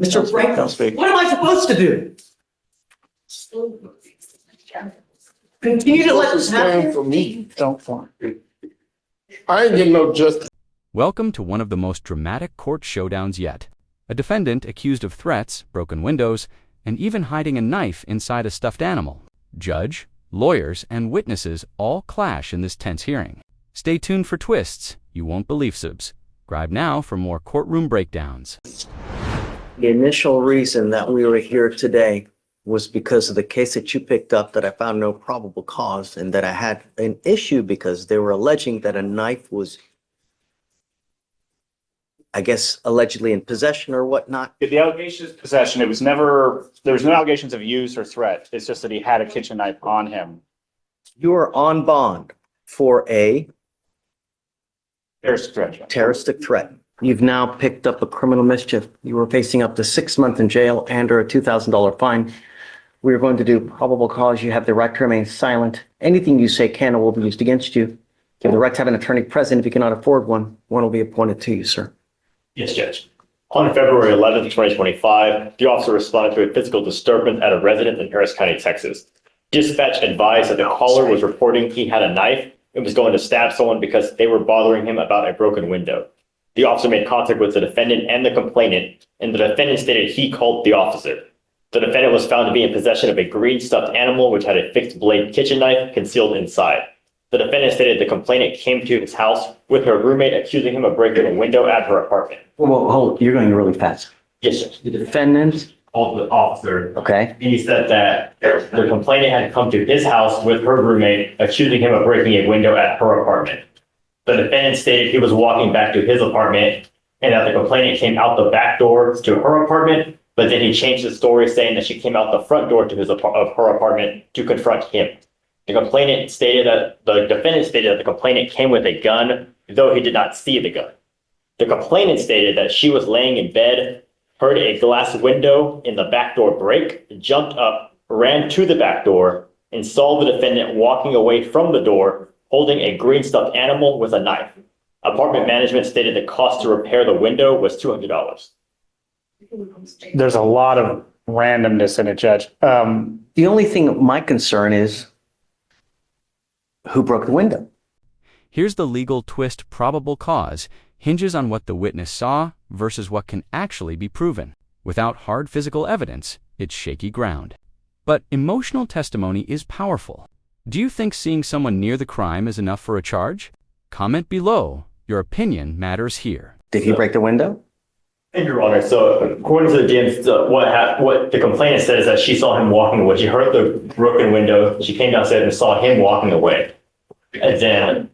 Mr. Frank, what am I supposed to do? Continue to let this happen? For me, don't farm. I ain't getting no justice. Welcome to one of the most dramatic court showdowns yet. A defendant accused of threats, broken windows, and even hiding a knife inside a stuffed animal. Judge, lawyers, and witnesses all clash in this tense hearing. Stay tuned for twists you won't believe. Subscribe now for more courtroom breakdowns. The initial reason that we were here today was because of the case that you picked up that I found no probable cause, and that I had an issue because they were alleging that a knife was, I guess, allegedly in possession or whatnot. The allegation is possession. It was never, there was no allegations of use or threat. It's just that he had a kitchen knife on him. You are on bond for a Terroristic threat. You've now picked up a criminal mischief. You were facing up to 6 months in jail and or a $2,000 fine. We are going to do probable cause. You have the right to remain silent. Anything you say can or will be used against you. You have the right to have an attorney present. If you cannot afford one, one will be appointed to you, sir. Yes, Judge. On February 11th, 2025, the officer responded to a physical disturbance at a residence in Harris County, Texas. Dispatch advised that the caller was reporting he had a knife and was going to stab someone because they were bothering him about a broken window. The officer made contact with the defendant and the complainant, and the defendant stated he called the officer. The defendant was found to be in possession of a green stuffed animal which had a fixed blade kitchen knife concealed inside. The defendant stated the complainant came to his house with her roommate, accusing him of breaking a window at her apartment. Whoa, hold, you're going really fast. Yes, Judge. The defendant, Called the officer. okay, And he said that the complainant had come to his house with her roommate, accusing him of breaking a window at her apartment. The defendant stated he was walking back to his apartment and that the complainant came out the back door to her apartment, but then he changed the story saying that she came out the front door to of her apartment to confront him. The defendant stated that the complainant came with a gun, though he did not see the gun. The complainant stated that she was laying in bed, heard a glass window in the back door break, jumped up, ran to the back door, and saw the defendant walking away from the door holding a green stuffed animal with a knife. Apartment management stated the cost to repair the window was $200. There's a lot of randomness in it, Judge. the only thing, my concern is who broke the window? Here's the legal twist. Probable cause hinges on what the witness saw versus what can actually be proven. Without hard physical evidence, it's shaky ground. But emotional testimony is powerful. Do you think seeing someone near the crime is enough for a charge? Comment below. Your opinion matters here. Did he break the window? Thank you, Your Honor. So according to the DMs, what the complainant said is that she saw him walking away. She heard the broken window. She came downstairs and saw him walking away. And then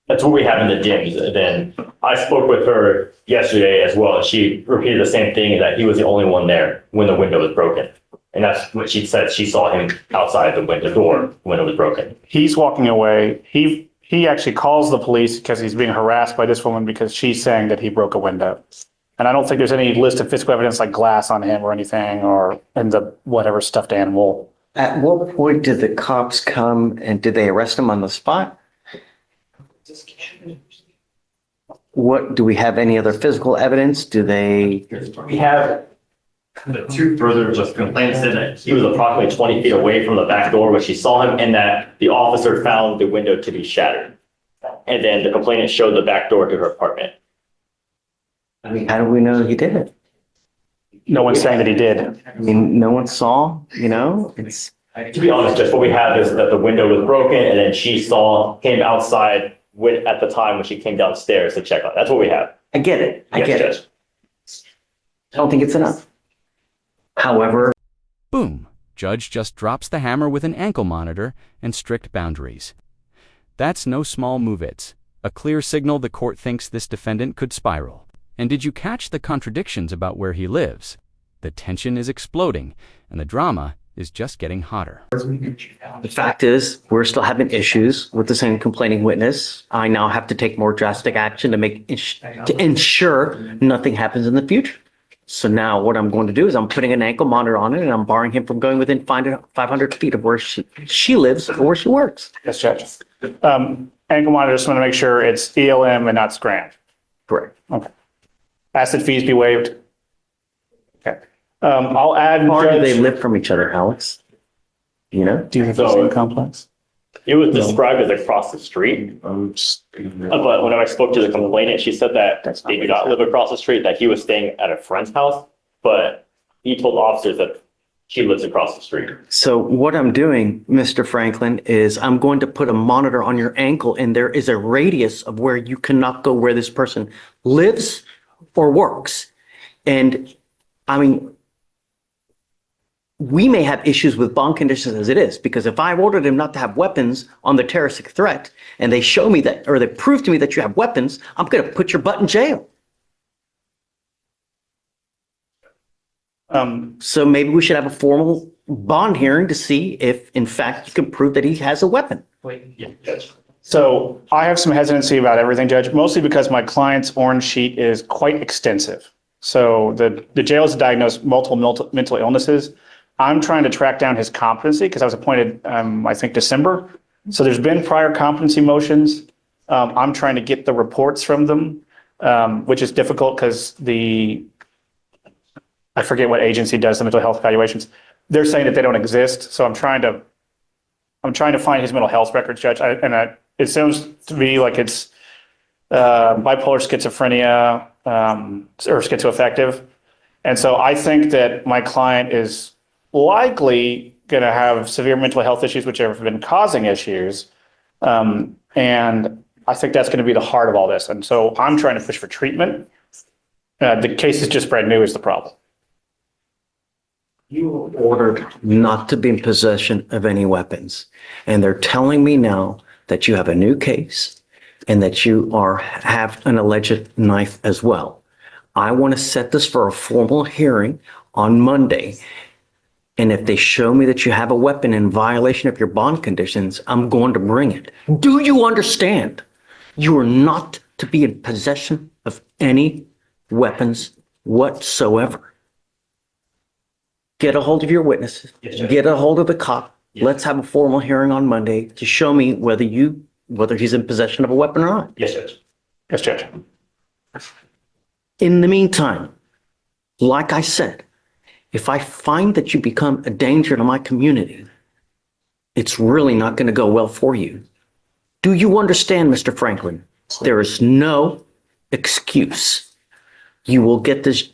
that's what we have in the DMs. And then I spoke with her yesterday as well. She repeated the same thing, that he was the only one there when the window was broken. And that's what she said. She saw him outside the window door when it was broken. He's walking away. He actually calls the police because he's being harassed by this woman because she's saying that he broke a window. And I don't think there's any list of physical evidence like glass on him or anything, or in the whatever stuffed animal. At what point did the cops come and did they arrest him on the spot? What, do we have any other physical evidence? Do they? We have the two further, just complainant said that he was approximately 20 feet away from the back door when she saw him, and that the officer found the window to be shattered. And then the complainant showed the back door to her apartment. I mean, how do we know he did it? No one's saying that he did. I mean, no one saw, you know, it's. To be honest, just what we have is that the window was broken, and then she came outside at the time when she came downstairs to check on. That's what we have. I get it. I Yes, get Judge. it. I don't think it's enough. However, Boom! Judge just drops the hammer with an ankle monitor and strict boundaries. That's no small move. It's a clear signal the court thinks this defendant could spiral. And did you catch the contradictions about where he lives? The tension is exploding, and the drama is just getting hotter. the fact is, we're still having issues with the same complaining witness. I now have to take more drastic action to ensure nothing happens in the future. So now what I'm going to do is I'm putting an ankle monitor on it, and I'm barring him from going within 500 feet of where she lives or where she works. Yes, Judge. Ankle monitor, just want to make sure it's ELM and not scram. Correct. Okay. Asset fees be waived. I'll add. How far do they Judge- live from each other, Alex? You know? Do you have the same complex? It was described as across the street, but when I spoke to the complainant, she said that they do not live across the street, that he was staying at a friend's house, but he told officers that she lives across the street. So what I'm doing, Mr. Franklin, is I'm going to put a monitor on your ankle, and there is a radius of where you cannot go where this person lives or works. And I mean, we may have issues with bond conditions as it is, because if I ordered him not to have weapons on the terroristic threat and they show me that, or they prove to me that you have weapons, I'm going to put your butt in jail. So maybe we should have a formal bond hearing to see if in fact you can prove that he has a weapon. Yeah, Judge. So I have some hesitancy about everything, Judge, mostly because my client's orange sheet is quite extensive. So the jail has diagnosed multiple mental illnesses. I'm trying to track down his competency because I was appointed, I think, December. So there's been prior competency motions. I'm trying to get the reports from them, which is difficult because I forget what agency does the mental health evaluations. They're saying that they don't exist. So I'm trying to find his mental health records, Judge. It sounds to me like it's bipolar schizophrenia or schizoaffective. And so I think that my client is likely going to have severe mental health issues, which have been causing issues. And I think that's going to be the heart of all this. And so I'm trying to push for treatment. The case is just brand new is the problem. You were ordered not to be in possession of any weapons. And they're telling me now that you have a new case and that you have an alleged knife as well. I want to set this for a formal hearing on Monday. And if they show me that you have a weapon in violation of your bond conditions, I'm going to bring it. Do you understand? You are not to be in possession of any weapons whatsoever. Get a hold of your witnesses, get a hold of the cop. Yes. Let's have a formal hearing on Monday to show me whether he's in possession of a weapon or not. Yes, Judge. Yes, Judge. In the meantime, like I said, if I find that you become a danger to my community, it's really not going to go well for you. Do you understand, Mr. Franklin? There is no excuse. You will get this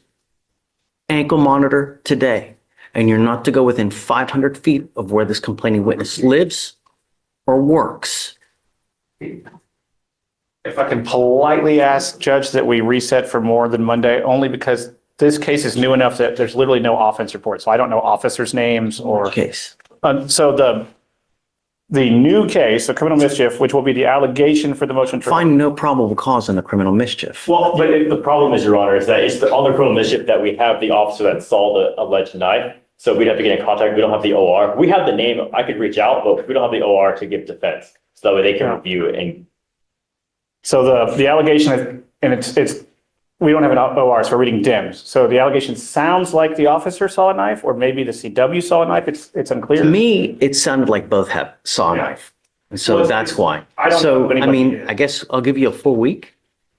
ankle monitor today, and you're not to go within 500 feet of where this complaining witness lives or works. If I can politely ask, Judge, that we reset for more than Monday, only because this case is new enough that there's literally no offense report. So I don't know officers' names or case. So the new case, the criminal mischief, which will be the allegation for the motion to Find no probable cause in the criminal mischief. Well, but the problem is, Your Honor, is that it's on the criminal mischief that we have the officer that saw the alleged knife. So we'd have to get in contact. We don't have the OR. We have the name. I could reach out, but we don't have the OR to give defense. So that way they can review it. And so the allegation is, and it's we don't have an OR, so we're reading DIMS. So the allegation sounds like the officer saw a knife, or maybe the CW saw a knife. It's unclear. To me, it sounded like both saw a knife. And so Well, that's why. I don't know So, if I anybody mean, did. I guess I'll give you a full week.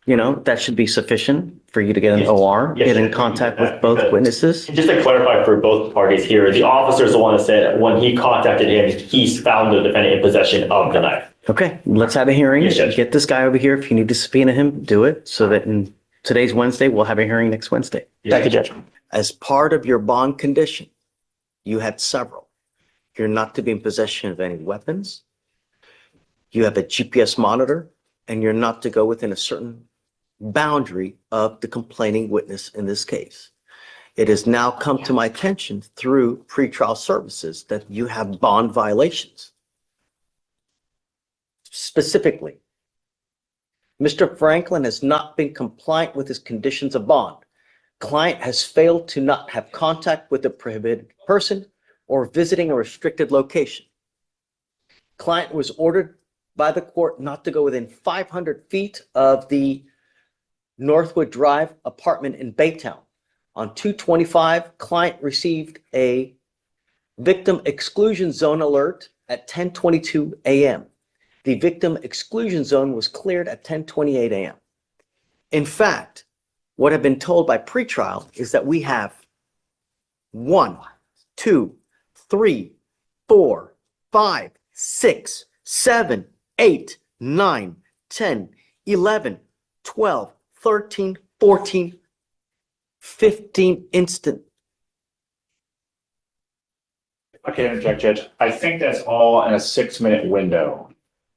You know, that should be sufficient for you to get an Yes. OR, Yes, get in yes, contact we can do with that both because- witnesses. just to clarify for both parties here, the officer is the one that said when he contacted him, he's found the defendant in possession of the knife. Okay, let's have a hearing. Yes, Judge. Get this guy over here. If you need to subpoena him, do it so that today's Wednesday, we'll have a hearing next Wednesday. Thank you, Judge. As part of your bond condition, you had several. You're not to be in possession of any weapons. You have a GPS monitor, and you're not to go within a certain boundary of the complaining witness in this case. It has now come to my attention through pretrial services that you have bond violations. Specifically, Mr. Franklin has not been compliant with his conditions of bond. Client has failed to not have contact with a prohibited person or visiting a restricted location. Client was ordered by the court not to go within 500 feet of the Northwood Drive apartment in Baytown. On 2/25, client received a victim exclusion zone alert at 10:22 a.m. The victim exclusion zone was cleared at 10:28 a.m. In fact, what I've been told by pretrial is that we have 1, 2, 3, 4, 5, 6, 7, 8, 9, 10, 11, 12, 13, 14, 15 instant. Okay, interject, Judge. I think that's all in a 6-minute window.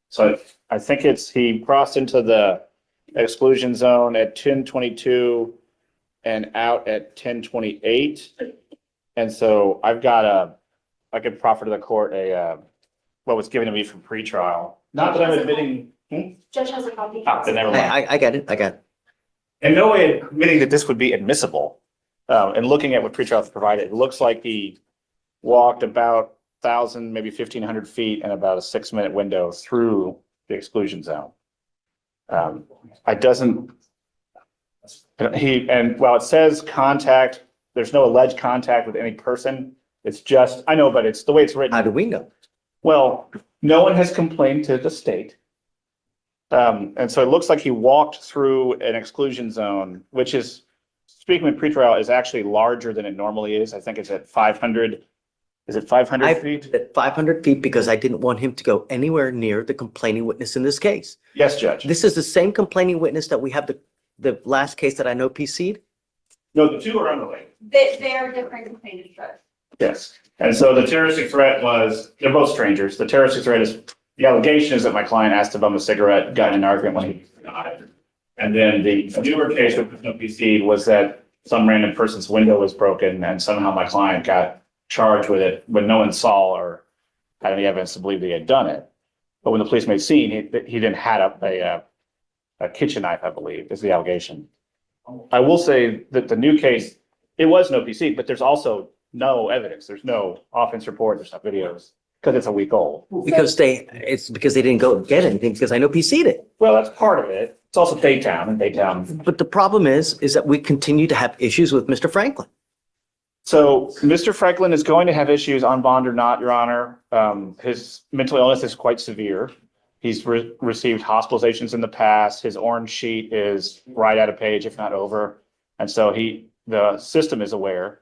So I think he crossed into the exclusion zone at 10:22 and out at 10:28. And so I could proffer to the court what was given to me from pretrial. Not that I'm admitting. Judge has a copy. Then never mind. I get it. I got it. In no way admitting that this would be admissible. And looking at what pretrial provided, it looks like he walked about 1,000, maybe 1,500 feet in about a 6-minute window through the exclusion zone. And while it says contact, there's no alleged contact with any person. It's just, I know, but it's the way it's written. How do we know? Well, no one has complained to the state. And so it looks like he walked through an exclusion zone, which is, speaking with pretrial, is actually larger than it normally is. I think it's at 500. Is it 500 feet? At 500 feet because I didn't want him to go anywhere near the complaining witness in this case. Yes, Judge. This is the same complaining witness that we have the last case that I know PC'd. No, the two are unrelated. They are different complainants, but. Yes. And so the terroristic threat they're both strangers. The terroristic threat the allegation is that my client asked to bum a cigarette, got in an argument when he was denied. And then the newer case with no PC was that some random person's window was broken and somehow my client got charged with it when no one saw or had any evidence to believe that he had done it. But when the police made scene, he didn't have a kitchen knife, I believe, is the allegation. I will say that the new case, it was no PC, but there's also no evidence. There's no offense report. There's no videos because it's a week old. Because they didn't go get anything because I know PC'd it. Well, that's part of it. It's also Daytown and Daytown. But the problem is that we continue to have issues with Mr. Franklin. So Mr. Franklin is going to have issues on bond or not, Your Honor. His mental illness is quite severe. He's received hospitalizations in the past. His orange sheet is right at a page, if not over. And so the system is aware.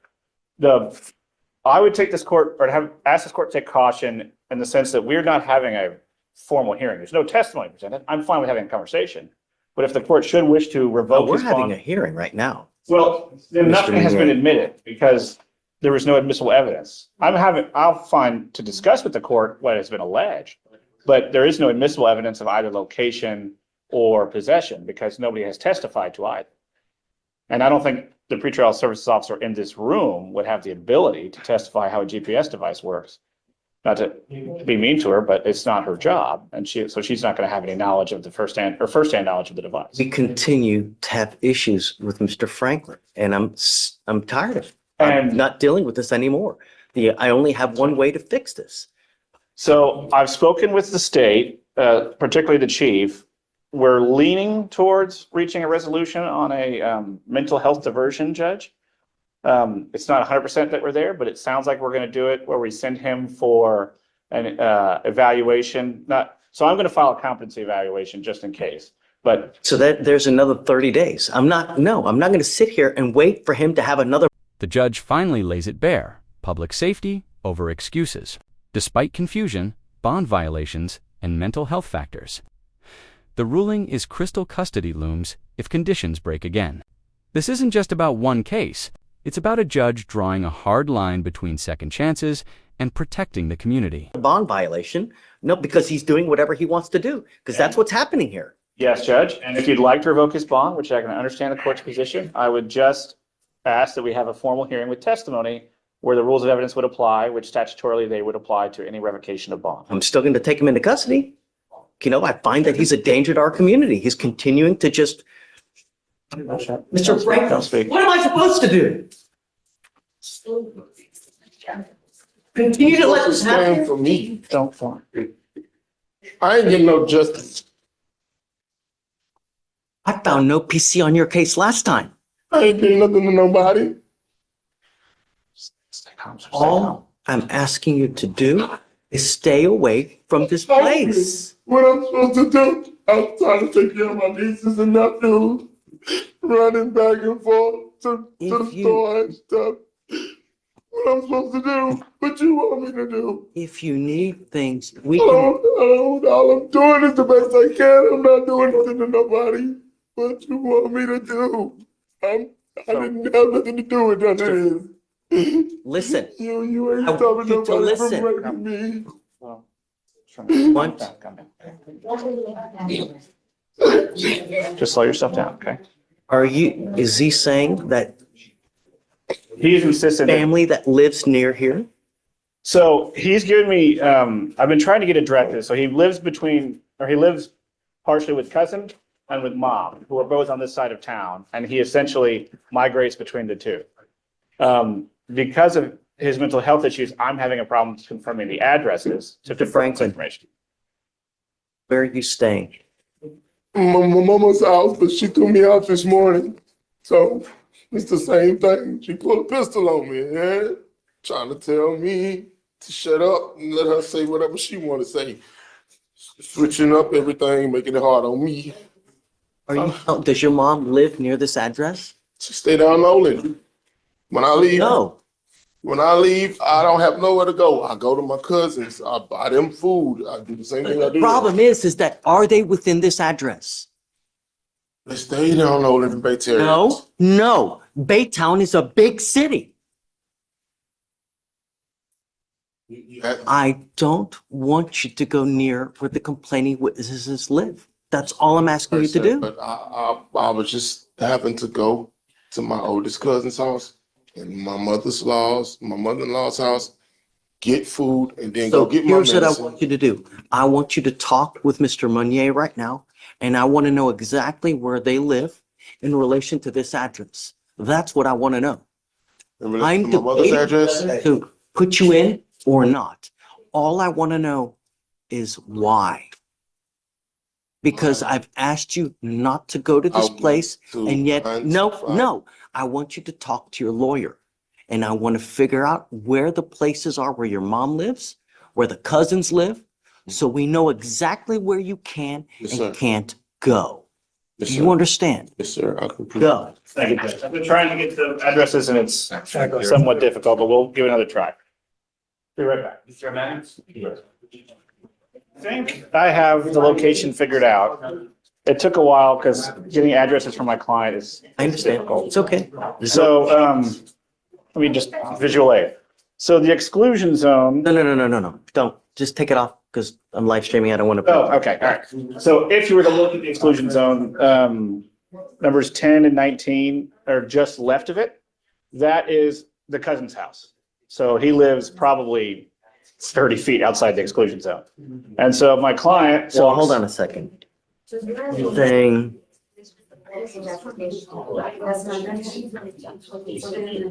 I would take this court or ask this court to take caution in the sense that we're not having a formal hearing. There's no testimony presented. I'm fine with having a conversation. But if the court should wish to revoke We're his having bond, a hearing right now. well, then Mr. nothing has been Minier. admitted because there was no admissible evidence. I'll find to discuss with the court what has been alleged, but there is no admissible evidence of either location or possession because nobody has testified to either. And I don't think the pretrial services officer in this room would have the ability to testify how a GPS device works. Not to be mean to her, but it's not her job. And so she's not going to have any knowledge of the firsthand knowledge of the device. We continue to have issues with Mr. Franklin, and I'm tired of it. And- I'm not dealing with this anymore. I only have one way to fix this. So I've spoken with the state, particularly the chief. We're leaning towards reaching a resolution on a mental health diversion, Judge. It's not 100% that we're there, but it sounds like we're going to do it where we send him for an evaluation. So I'm going to file a competency evaluation just in case. But So that there's another 30 days. I'm not going to sit here and wait for him to have another. The judge finally lays it bare: public safety over excuses, despite confusion, bond violations, and mental health factors. The ruling is crystal custody looms if conditions break again. This isn't just about one case. It's about a judge drawing a hard line between second chances and protecting the community. Bond violation. No, because he's doing whatever he wants to do, because that's what's happening here. yes, Judge, and if you'd like to revoke his bond, which I can understand the court's position, I would just ask that we have a formal hearing with testimony where the rules of evidence would apply, which statutorily they would apply to any revocation of bond. I'm still going to take him into custody. I find that he's a danger to our community. He's continuing to just. Mr. Franklin, Don't speak. what am I supposed to do? Continue to let this Stand happen? for me. Don't form. I ain't getting no justice. I found no PC on your case last time. I ain't doing nothing to nobody. All I'm asking you to do is stay away from this place. What I'm supposed to do? I'm trying to take care of my nieces and nephews, running back and forth to the If you- store and stuff. what I'm supposed to do. What you want me to do? If you need things, we I can. don't, all I'm doing is the best I can. I'm not doing nothing to nobody. What you want me to do? I didn't have nothing to do with none of this. Listen. You ain't I want stopping you to nobody listen. from raping me. What? Just slow yourself down, okay? Is he saying that He's insistent. family that lives near here? So he's given me, I've been trying to get addresses. So he lives partially with cousin and with mom, who are both on this side of town. And he essentially migrates between the two. Because of his mental health issues, I'm having a problem confirming the addresses to confirm this Franklin. information. Where are you staying? My mama's house, but she threw me out this morning. So it's the same thing. She pulled a pistol on me, yeah? Trying to tell me to shut up and let her say whatever she want to say. Switching up everything, making it hard on me. Does your mom live near this address? She stay down Nolan. When I leave, No. I don't have nowhere to go. I go to my cousins. I buy them food. I do the same thing I The do. problem is that are they within this address? They stay down Nolan and Bay Terrace. No. Baytown is a big city. I don't want you to go near where the complaining witnesses live. That's all I'm asking you to do. But I was just having to go to my oldest cousin's house and my mother-in-law's house, get food, and then So go get my here's what I medicine. want you to do. I want you to talk with Mr. Meunier right now, and I want to know exactly where they live in relation to this address. That's what I want to know. Remember I'm my mother's debating address? to put you in or not. All I want to know is why. Because I've asked you not to go to this place, and yet, no. I want you to talk to your lawyer, and I want to figure out where the places are where your mom lives, where the cousins live, so we know exactly where you can Yes, and sir. can't go. Yes, Do sir. you understand? Yes, sir. I can prove. Go. Thank you, Judge. I've been trying to get the addresses and it's somewhat difficult, but we'll give it another try. Be right back. Mr. Max? I think I have the location figured out. It took a while because getting addresses from my client is I understand. difficult. It's okay. So, let me just visual aid. So the exclusion zone. No. Don't. Just take it off because I'm live streaming. I don't want to. Oh, okay, all right. So if you were to look at the exclusion zone, numbers 10 and 19 are just left of it. That is the cousin's house. So he lives probably 30 feet outside the exclusion zone. And so my client. So hold on a second. You're saying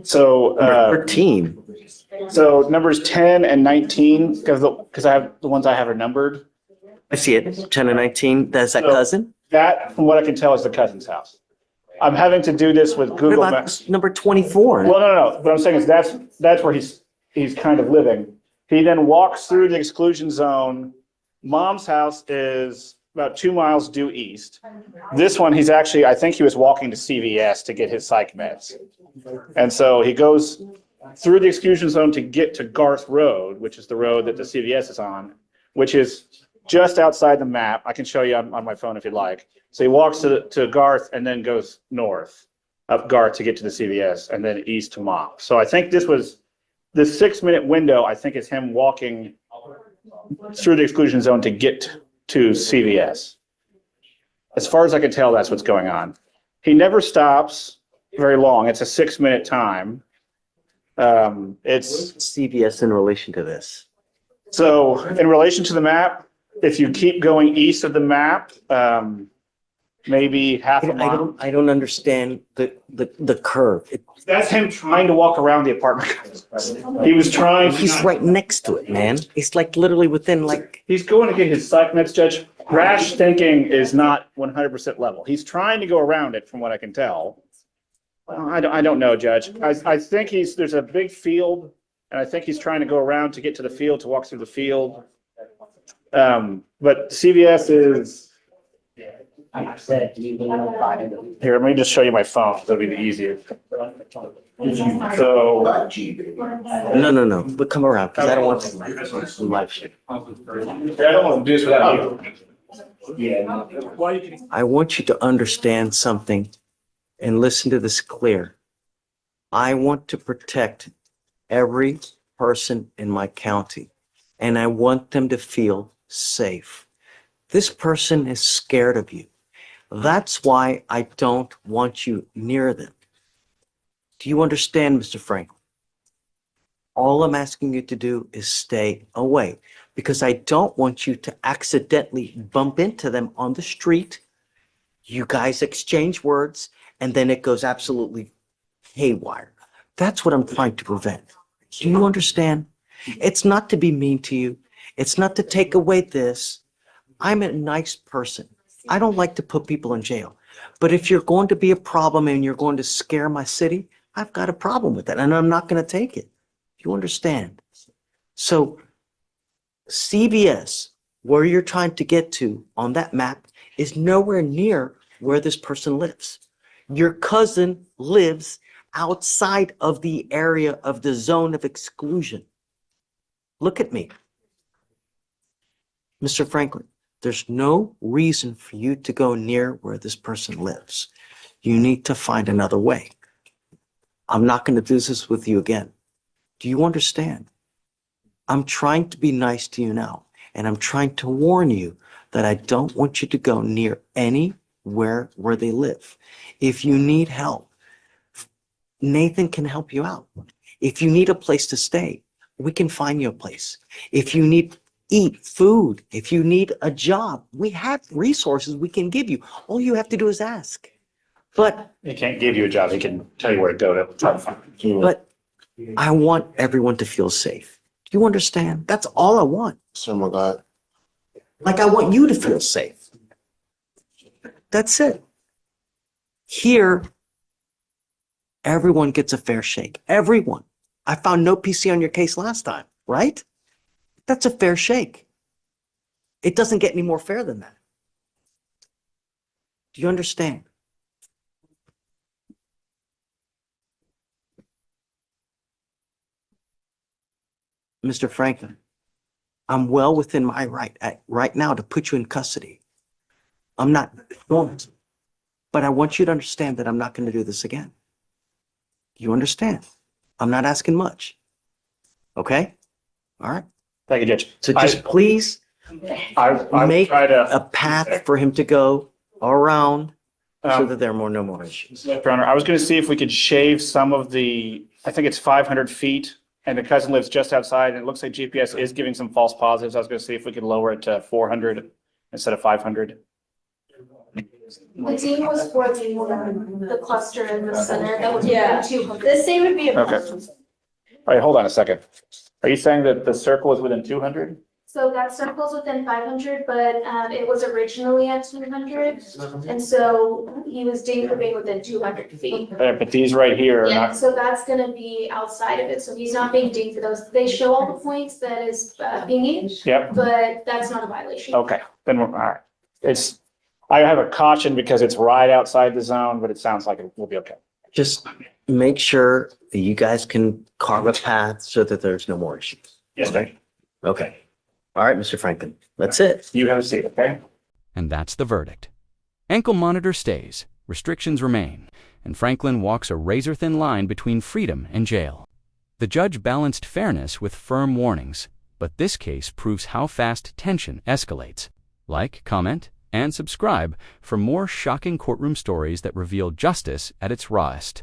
So, 13. so numbers 10 and 19, because I have, the ones I have are numbered. I see it. 10 and 19. That's that So- cousin. That, from what I can tell, is the cousin's house. I'm having to do this with What Google about Maps. number 24? Well, no. What I'm saying is that's where he's kind of living. He then walks through the exclusion zone. Mom's house is about 2 miles due east. This one, he's actually, I think he was walking to CVS to get his psych meds. And so he goes through the exclusion zone to get to Garth Road, which is the road that the CVS is on, which is just outside the map. I can show you on my phone if you'd like. So he walks to Garth and then goes north up Garth to get to the CVS and then east to Mom. So I think this 6-minute window, I think is him walking through the exclusion zone to get to CVS. As far as I can tell, that's what's going on. He never stops very long. It's a 6-minute time. It's CVS in relation to this. so in relation to the map, if you keep going east of the map, maybe half a mile. I don't understand the curve. That's him trying to walk around the apartment. He was trying. He's right next to it, man. It's like literally within like. He's going to get his psych meds, Judge. Rash thinking is not 100% level. He's trying to go around it, from what I can tell. I don't know, Judge. I think there's a big field, and I think he's trying to go around to get to the field, to walk through the field. But CVS is Here, let me just show you my phone. That'll be the easier. So, No. But come around, because I don't want to live stream. I don't want to do this without you. I want you to understand something and listen to this clear. I want to protect every person in my county, and I want them to feel safe. This person is scared of you. That's why I don't want you near them. Do you understand, Mr. Franklin? All I'm asking you to do is stay away, because I don't want you to accidentally bump into them on the street. You guys exchange words, and then it goes absolutely haywire. That's what I'm trying to prevent. Do you understand? It's not to be mean to you. It's not to take away this. I'm a nice person. I don't like to put people in jail. But if you're going to be a problem and you're going to scare my city, I've got a problem with that, and I'm not going to take it. You understand? So CVS, where you're trying to get to on that map, is nowhere near where this person lives. Your cousin lives outside of the area of the zone of exclusion. Look at me. Mr. Franklin, there's no reason for you to go near where this person lives. You need to find another way. I'm not going to do this with you again. Do you understand? I'm trying to be nice to you now, and I'm trying to warn you that I don't want you to go near anywhere where they live. If you need help, Nathan can help you out. If you need a place to stay, we can find you a place. If you need eat food, if you need a job, we have resources we can give you. All you have to do is ask. But He can't give you a job. He can tell you where to go to try to find you. but I want everyone to feel safe. Do you understand? That's all I want. Oh my God. Like I want you to feel safe. That's it. Here, everyone gets a fair shake. Everyone. I found no PC on your case last time, right? That's a fair shake. It doesn't get any more fair than that. Do you understand? Mr. Franklin, I'm well within my right now to put you in custody. I'm not going to, but I want you to understand that I'm not going to do this again. You understand? I'm not asking much. Okay? All right. Thank you, Judge. So just please I make try to, a path for him to go around so Um, that there are no more issues. Your Honor, I was going to see if we could shave some of the, I think it's 500 feet, and the cousin lives just outside, and it looks like GPS is giving some false positives. I was going to see if we could lower it to 400 instead of 500. The team was for the cluster in the center, that would be 200. The same would be. Okay. All right, hold on a second. Are you saying that the circle is within 200? So that circle's within 500, but it was originally at 200. And so he was dinged for being within 200 feet. But these right here are Yeah, not, so that's gonna be outside of it. So he's not being dinged for those. They show all the points that is pinging, yep, but that's not a violation. okay, then we're, all right. It's, I have a caution because it's right outside the zone, but it sounds like it will be okay. Just make sure that you guys can carve a path so that there's no more issues. Yes, sir. Okay. All right, Mr. Franklin, that's it. You have a seat, okay? And that's the verdict. Ankle monitor stays, restrictions remain, and Franklin walks a razor-thin line between freedom and jail. The judge balanced fairness with firm warnings, but this case proves how fast tension escalates. Like, comment, and subscribe for more shocking courtroom stories that reveal justice at its rawest.